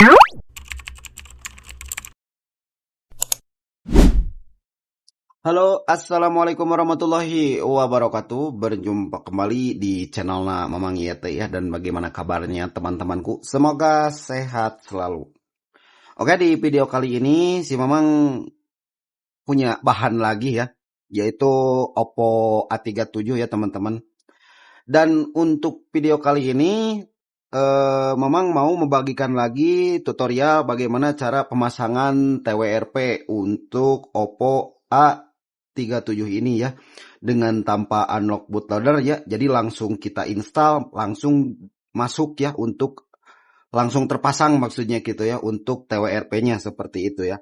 Halo, assalamualaikum warahmatullahi wabarakatuh. Berjumpa kembali di channelnya Mamang Yete ya. Dan bagaimana kabarnya teman-temanku? Semoga sehat selalu. Oke, di video kali ini si Mamang punya bahan lagi ya, yaitu Oppo A37 ya teman-teman. Dan untuk video kali ini Mamang mau membagikan lagi tutorial bagaimana cara pemasangan TWRP untuk Oppo A37 ini ya, dengan tanpa unlock bootloader ya. Jadi langsung kita install, langsung masuk ya, untuk langsung terpasang maksudnya gitu ya, untuk TWRP-nya seperti itu ya.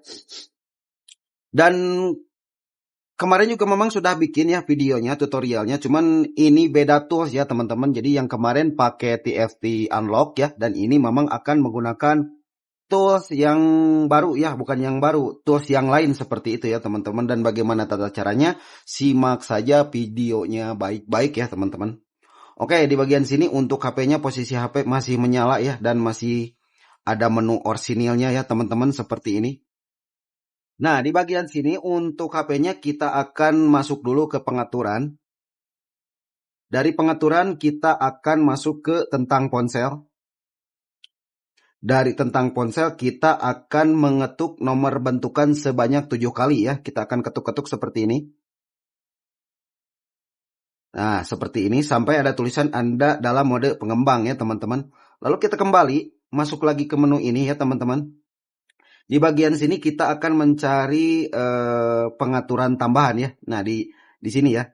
Dan kemarin juga memang sudah bikin ya videonya, tutorialnya, cuman ini beda tools ya teman-teman. Jadi yang kemarin pakai TFT unlock ya, dan ini memang akan menggunakan tools yang baru ya, bukan yang baru, tools yang lain seperti itu ya teman-teman. Dan bagaimana tata caranya, simak saja videonya baik-baik ya teman-teman. Oke, di bagian sini untuk HP-nya, posisi HP masih menyala ya, dan masih ada menu orsinilnya ya teman-teman, seperti ini. Nah, di bagian sini untuk HP-nya kita akan masuk dulu ke pengaturan. Dari pengaturan kita akan masuk ke tentang ponsel. Dari tentang ponsel kita akan mengetuk nomor bentukan sebanyak 7 kali ya. Kita akan ketuk-ketuk seperti ini. Nah, seperti ini sampai ada tulisan Anda dalam mode pengembang ya teman-teman. Lalu kita kembali masuk lagi ke menu ini ya teman-teman. Di bagian sini kita akan mencari pengaturan tambahan ya. Nah, di sini ya.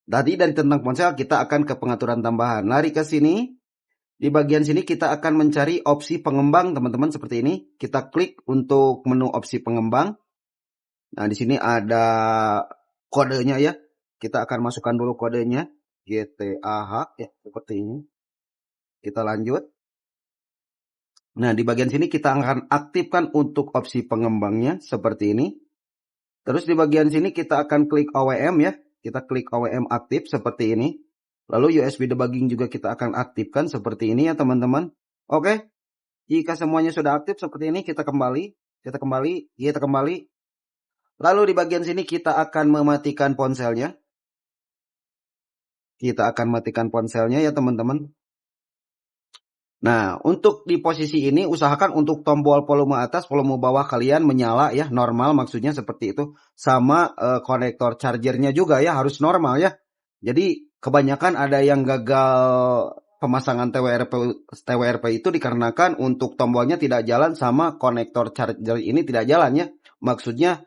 Tadi dari tentang ponsel kita akan ke pengaturan tambahan. Lari ke sini. Di bagian sini kita akan mencari opsi pengembang teman-teman, seperti ini. Kita klik untuk menu opsi pengembang. Nah, di sini ada kodenya ya. Kita akan masukkan dulu kodenya. GTAH ya, seperti ini. Kita lanjut. Nah, di bagian sini kita akan aktifkan untuk opsi pengembangnya seperti ini. Terus di bagian sini kita akan klik OWM ya. Kita klik OWM aktif seperti ini. Lalu USB debugging juga kita akan aktifkan seperti ini ya teman-teman. Oke. Jika semuanya sudah aktif seperti ini, kita kembali. Lalu di bagian sini kita akan mematikan ponselnya. Kita akan matikan ponselnya ya teman-teman. Nah, untuk di posisi ini usahakan untuk tombol volume atas, volume bawah kalian menyala ya, normal maksudnya seperti itu. Sama konektor chargernya juga ya harus normal ya. Jadi kebanyakan ada yang gagal pemasangan TWRP itu dikarenakan untuk tombolnya tidak jalan sama konektor charger ini tidak jalan ya. Maksudnya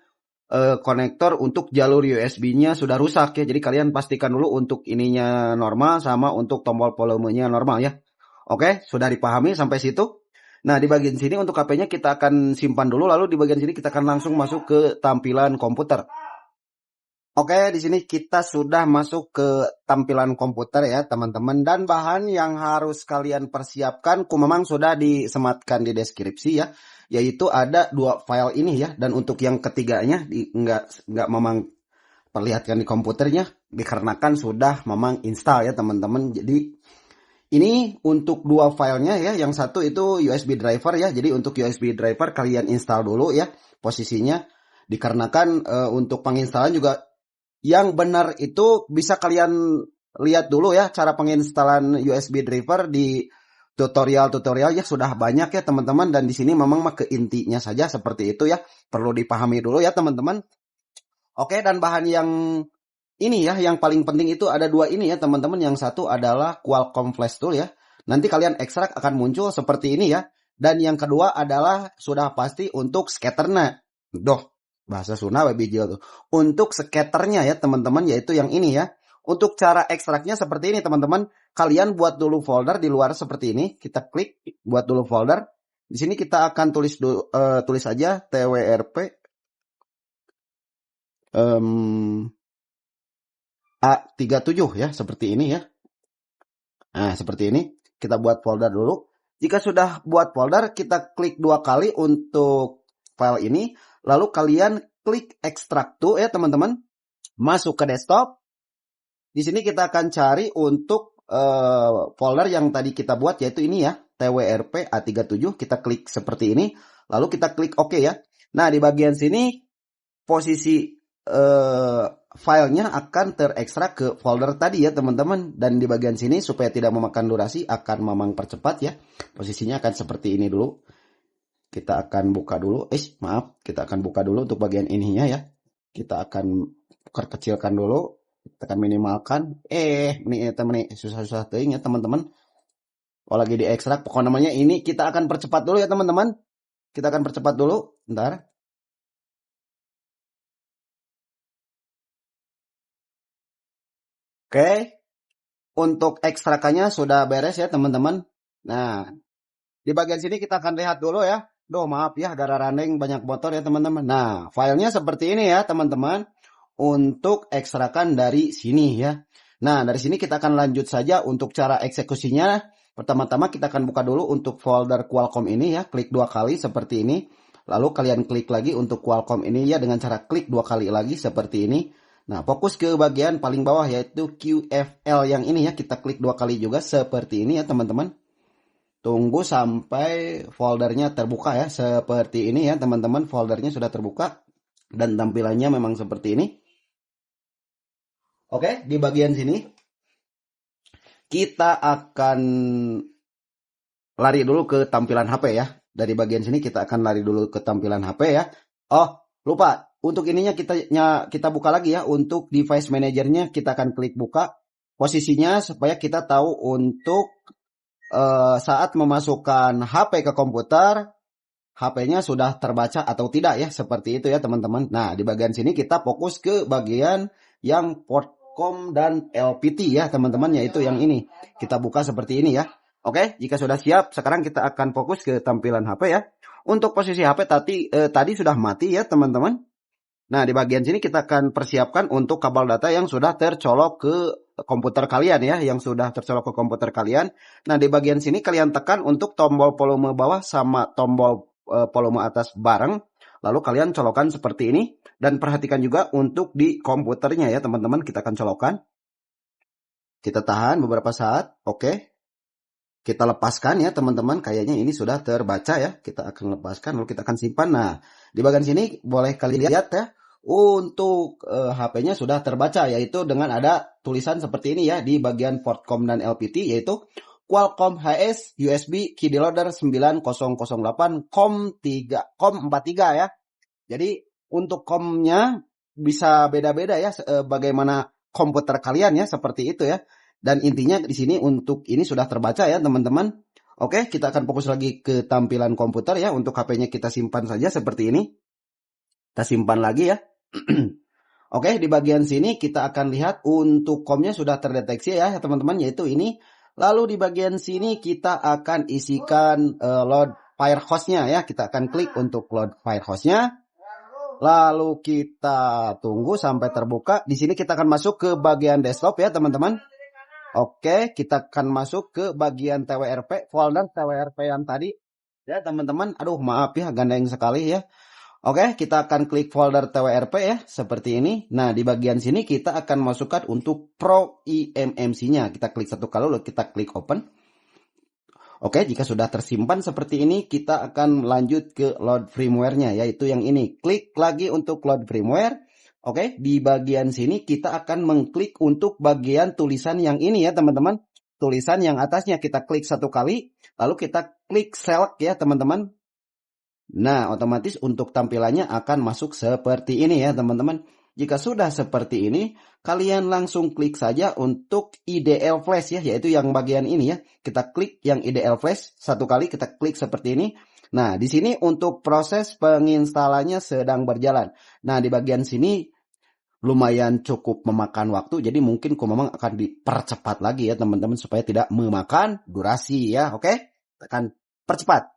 konektor untuk jalur USB-nya sudah rusak ya. Jadi kalian pastikan dulu untuk ininya normal sama untuk tombol volumenya normal ya. Oke, sudah dipahami sampai situ. Nah, di bagian sini untuk HP-nya kita akan simpan dulu, lalu di bagian sini kita akan langsung masuk ke tampilan komputer. Oke, di sini kita sudah masuk ke tampilan komputer ya teman-teman, dan bahan yang harus kalian persiapkan memang sudah disematkan di deskripsi ya, yaitu ada 2 file ini ya. Dan untuk yang ketiganya nggak memang perlihatkan di komputernya dikarenakan sudah memang install ya teman-teman. Jadi ini untuk 2 filenya ya, yang satu itu USB driver ya. Jadi untuk USB driver kalian install dulu ya posisinya, dikarenakan untuk penginstalan juga yang benar itu bisa kalian lihat dulu ya, cara penginstalan USB driver di tutorial-tutorial ya sudah banyak ya teman-teman. Dan di sini memang ke intinya saja seperti itu ya, perlu dipahami dulu ya teman-teman. Oke, dan bahan yang ini ya, yang paling penting itu ada 2 ini ya teman-teman. Yang satu adalah Qualcomm Flash Tool ya. Nanti kalian ekstrak akan muncul seperti ini ya. Dan yang kedua adalah sudah pasti untuk scatternya. Bahasa Sunda bijil tuh. Untuk scatternya ya teman-teman, yaitu yang ini ya. Untuk cara ekstraknya seperti ini teman-teman. Kalian buat dulu folder di luar seperti ini. Kita klik buat dulu folder. Di sini kita akan tulis aja TWRP A37 ya, seperti ini ya. Nah, seperti ini. Kita buat folder dulu. Jika sudah buat folder, kita klik 2 kali untuk file ini. Lalu kalian klik extract to ya teman-teman. Masuk ke desktop. Di sini kita akan cari untuk folder yang tadi kita buat, yaitu ini ya. TWRP A37, kita klik seperti ini, lalu kita klik OK ya. Nah, di bagian sini posisi filenya akan terekstrak ke folder tadi ya teman-teman, dan di bagian sini supaya tidak memakan durasi akan Mamang percepat ya. Posisinya akan seperti ini dulu. Kita akan buka dulu, kita akan buka dulu untuk bagian ininya ya. Kita akan kecilkan dulu, kita akan minimalkan. Ini susah-susah teuing ya teman-teman. Oh, lagi diekstrak, pokoknya namanya ini kita akan percepat dulu ya teman-teman. Kita akan percepat dulu, bentar. Oke, untuk ekstrakannya sudah beres ya teman-teman. Nah, di bagian sini kita akan lihat dulu ya. Duh, maaf ya, gara running banyak motor ya teman-teman. Nah, filenya seperti ini ya teman-teman. Untuk ekstrakan dari sini ya. Nah, dari sini kita akan lanjut saja untuk cara eksekusinya. Pertama-tama kita akan buka dulu untuk folder Qualcomm ini ya. Klik 2 kali seperti ini. Lalu kalian klik lagi untuk Qualcomm ini ya dengan cara klik 2 kali lagi seperti ini. Nah, fokus ke bagian paling bawah yaitu QFL yang ini ya. Kita klik 2 kali juga seperti ini ya teman-teman. Tunggu sampai foldernya terbuka ya. Seperti ini ya teman-teman. Foldernya sudah terbuka. Dan tampilannya memang seperti ini. Oke, di bagian sini kita akan lari dulu ke tampilan HP ya. Dari bagian sini kita akan lari dulu ke tampilan HP ya. Oh, lupa. Untuk ininya kita buka lagi ya. Untuk device manajernya kita akan klik buka. Posisinya supaya kita tahu untuk saat memasukkan HP ke komputer, HP-nya sudah terbaca atau tidak ya. Seperti itu ya teman-teman. Nah, di bagian sini kita fokus ke bagian yang port COM dan LPT ya teman-teman, yaitu yang ini. Kita buka seperti ini ya. Oke, jika sudah siap, sekarang kita akan fokus ke tampilan HP ya. Untuk posisi HP tadi sudah mati ya teman-teman. Nah, di bagian sini kita akan persiapkan untuk kabel data yang sudah tercolok ke komputer kalian ya, yang sudah tercolok ke komputer kalian. Nah, di bagian sini kalian tekan untuk tombol volume bawah sama tombol volume atas bareng. Lalu kalian colokkan seperti ini. Dan perhatikan juga untuk di komputernya ya teman-teman, kita akan colokkan. Kita tahan beberapa saat, oke. Kita lepaskan ya teman-teman, kayaknya ini sudah terbaca ya. Kita akan lepaskan, lalu kita akan simpan. Nah, di bagian sini boleh kalian lihat ya. Untuk HP-nya sudah terbaca, yaitu dengan ada tulisan seperti ini ya di bagian port COM dan LPT, yaitu Qualcomm HS USB Key Loader 9008 COM43 ya. Jadi untuk COM-nya bisa beda-beda ya, bagaimana komputer kalian ya, seperti itu ya. Dan intinya di sini untuk ini sudah terbaca ya teman-teman. Oke, kita akan fokus lagi ke tampilan komputer ya. Untuk HP-nya kita simpan saja seperti ini. Kita simpan lagi ya. Oke, di bagian sini kita akan lihat untuk COM-nya sudah terdeteksi ya teman-teman, yaitu ini. Lalu di bagian sini kita akan isikan load Firehose-nya ya. Kita akan klik untuk load Firehose-nya. Lalu kita tunggu sampai terbuka. Di sini kita akan masuk ke bagian desktop ya teman-teman. Oke, kita akan masuk ke bagian TWRP, folder TWRP yang tadi. Ya teman-teman, aduh maaf ya, gandeng sekali ya. Oke, kita akan klik folder TWRP ya, seperti ini. Nah, di bagian sini kita akan masukkan untuk Pro eMMC-nya. Kita klik satu kali, lalu kita klik open. Oke, jika sudah tersimpan seperti ini, kita akan lanjut ke load firmware-nya, yaitu yang ini. Klik lagi untuk load firmware. Oke, di bagian sini kita akan mengklik untuk bagian tulisan yang ini ya teman-teman. Tulisan yang atasnya kita klik satu kali, lalu kita klik select ya teman-teman. Nah, otomatis untuk tampilannya akan masuk seperti ini ya teman-teman. Jika sudah seperti ini, kalian langsung klik saja untuk IDL Flash ya, yaitu yang bagian ini ya. Kita klik yang IDL Flash satu kali, kita klik seperti ini. Nah, di sini untuk proses penginstalannya sedang berjalan. Nah, di bagian sini lumayan cukup memakan waktu, jadi mungkin memang akan dipercepat lagi ya teman-teman supaya tidak memakan durasi ya. Oke, tekan percepat.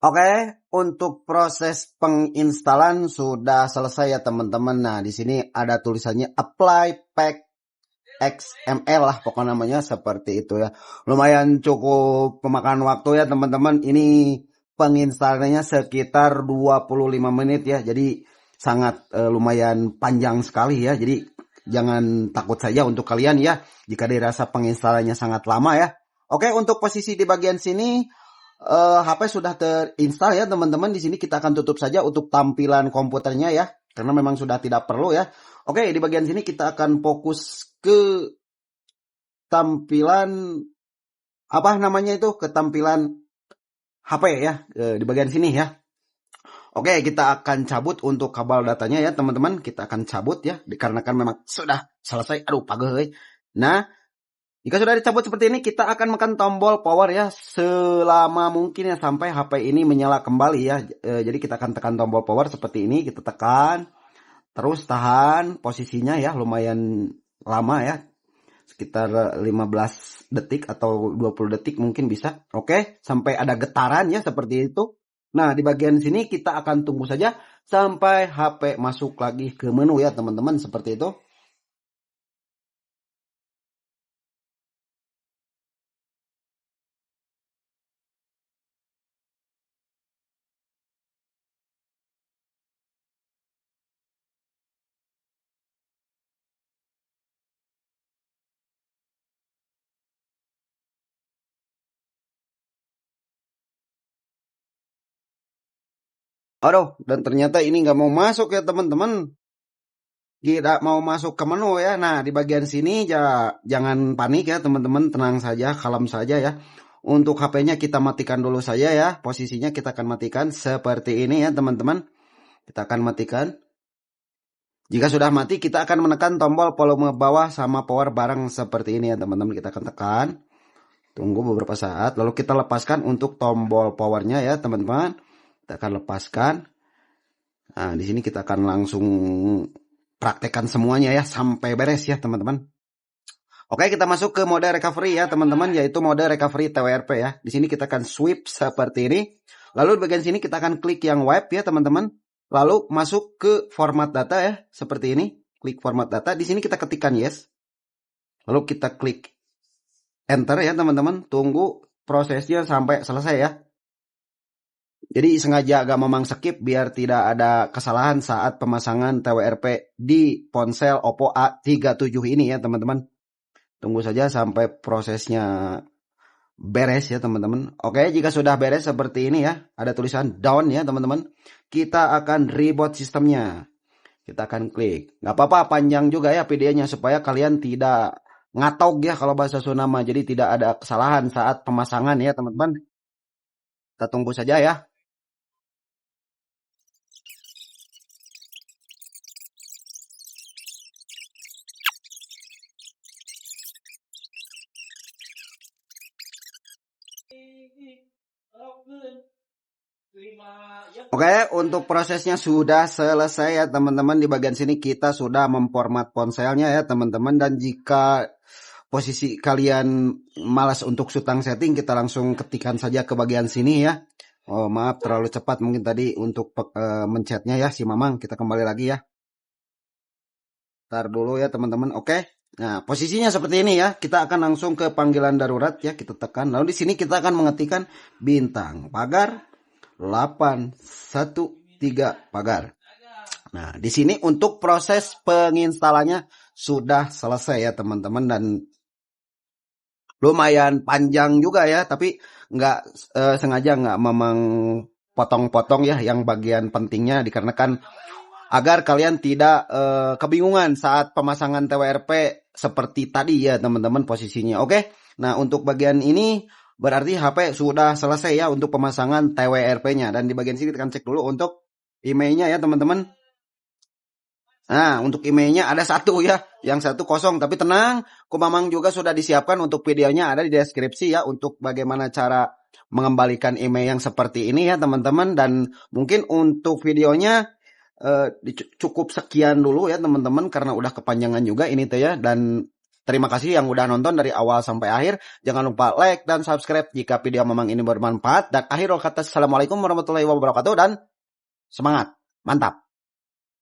Oke, untuk proses penginstalan sudah selesai ya teman-teman. Nah, di sini ada tulisannya apply pack XML lah pokoknya namanya seperti itu ya. Lumayan cukup pemakan waktu ya teman-teman. Ini penginstalannya sekitar 25 menit ya. Jadi sangat lumayan panjang sekali ya. Jadi jangan takut saja untuk kalian ya jika dirasa penginstalannya sangat lama ya. Oke, untuk posisi di bagian sini HP sudah terinstall ya teman-teman. Di sini kita akan tutup saja untuk tampilan komputernya ya, karena memang sudah tidak perlu ya. Oke, di bagian sini kita akan fokus ke tampilan apa namanya itu, ke tampilan HP ya, di bagian sini ya. Oke, kita akan cabut untuk kabel datanya ya teman-teman. Kita akan cabut ya, dikarenakan memang sudah selesai. Aduh, pageh. Nah, jika sudah dicabut seperti ini, kita akan menekan tombol power ya selama mungkin ya sampai HP ini menyala kembali ya. Jadi kita akan tekan tombol power seperti ini, kita tekan, terus tahan posisinya ya, lumayan lama ya, sekitar 15 detik atau 20 detik mungkin bisa. Oke, sampai ada getaran ya seperti itu. Nah, di bagian sini kita akan tunggu saja sampai HP masuk lagi ke menu ya teman-teman, seperti itu. Aduh, dan ternyata ini nggak mau masuk ya teman-teman. Tidak mau masuk ke menu ya. Nah, di bagian sini jangan panik ya teman-teman, tenang saja, kalem saja ya. Untuk HP-nya kita matikan dulu saja ya. Posisinya kita akan matikan seperti ini ya teman-teman. Kita akan matikan. Jika sudah mati, kita akan menekan tombol volume bawah sama power bareng seperti ini ya teman-teman. Kita akan tekan. Tunggu beberapa saat. Lalu kita lepaskan untuk tombol powernya ya teman-teman. Kita akan lepaskan. Nah, di sini kita akan langsung praktekkan semuanya ya sampai beres ya teman-teman. Oke, kita masuk ke mode recovery ya teman-teman, yaitu mode recovery TWRP ya. Di sini kita akan sweep seperti ini. Lalu di bagian sini kita akan klik yang wipe ya teman-teman. Lalu masuk ke format data ya, seperti ini. Klik format data. Di sini kita ketikkan yes. Lalu kita klik enter ya teman-teman. Tunggu prosesnya sampai selesai ya. Jadi sengaja agak memang skip biar tidak ada kesalahan saat pemasangan TWRP di ponsel Oppo A37 ini ya teman-teman. Tunggu saja sampai prosesnya beres ya teman-teman. Oke, jika sudah beres seperti ini ya, ada tulisan down ya teman-teman. Kita akan reboot sistemnya. Kita akan klik. Nggak apa-apa panjang juga ya videonya supaya kalian tidak ngatok ya kalau bahasa Sunda mah. Jadi tidak ada kesalahan saat pemasangan ya teman-teman. Kita tunggu saja ya. Oke, untuk prosesnya sudah selesai ya teman-teman. Di bagian sini kita sudah memformat ponselnya ya teman-teman. Dan jika posisi kalian malas untuk sutang setting, kita langsung ketikkan saja ke bagian sini ya. Oh maaf terlalu cepat mungkin tadi untuk mencetnya ya si Mamang. Kita kembali lagi ya. Ntar dulu ya teman-teman. Oke. Nah, posisinya seperti ini ya. Kita akan langsung ke panggilan darurat ya. Kita tekan. Lalu di sini kita akan mengetikkan bintang pagar 813 pagar. Nah, di sini untuk proses penginstalannya sudah selesai ya teman-teman, dan lumayan panjang juga ya, tapi nggak sengaja nggak memang potong-potong ya yang bagian pentingnya, dikarenakan agar kalian tidak kebingungan saat pemasangan TWRP seperti tadi ya teman-teman posisinya. Oke, nah untuk bagian ini berarti HP sudah selesai ya untuk pemasangan TWRP-nya. Dan di bagian sini kita akan cek dulu untuk emailnya ya teman-teman. Nah untuk emailnya ada satu ya, yang satu kosong. Tapi tenang, Kumamang juga sudah disiapkan untuk videonya, ada di deskripsi ya, untuk bagaimana cara mengembalikan email yang seperti ini ya teman-teman. Dan mungkin untuk videonya cukup sekian dulu ya teman-teman, karena udah kepanjangan juga ini tuh ya. Dan Terima kasih yang udah nonton dari awal sampai akhir. Jangan lupa like dan subscribe jika video memang ini bermanfaat. Dan akhirul kata, assalamualaikum warahmatullahi wabarakatuh dan semangat. Mantap.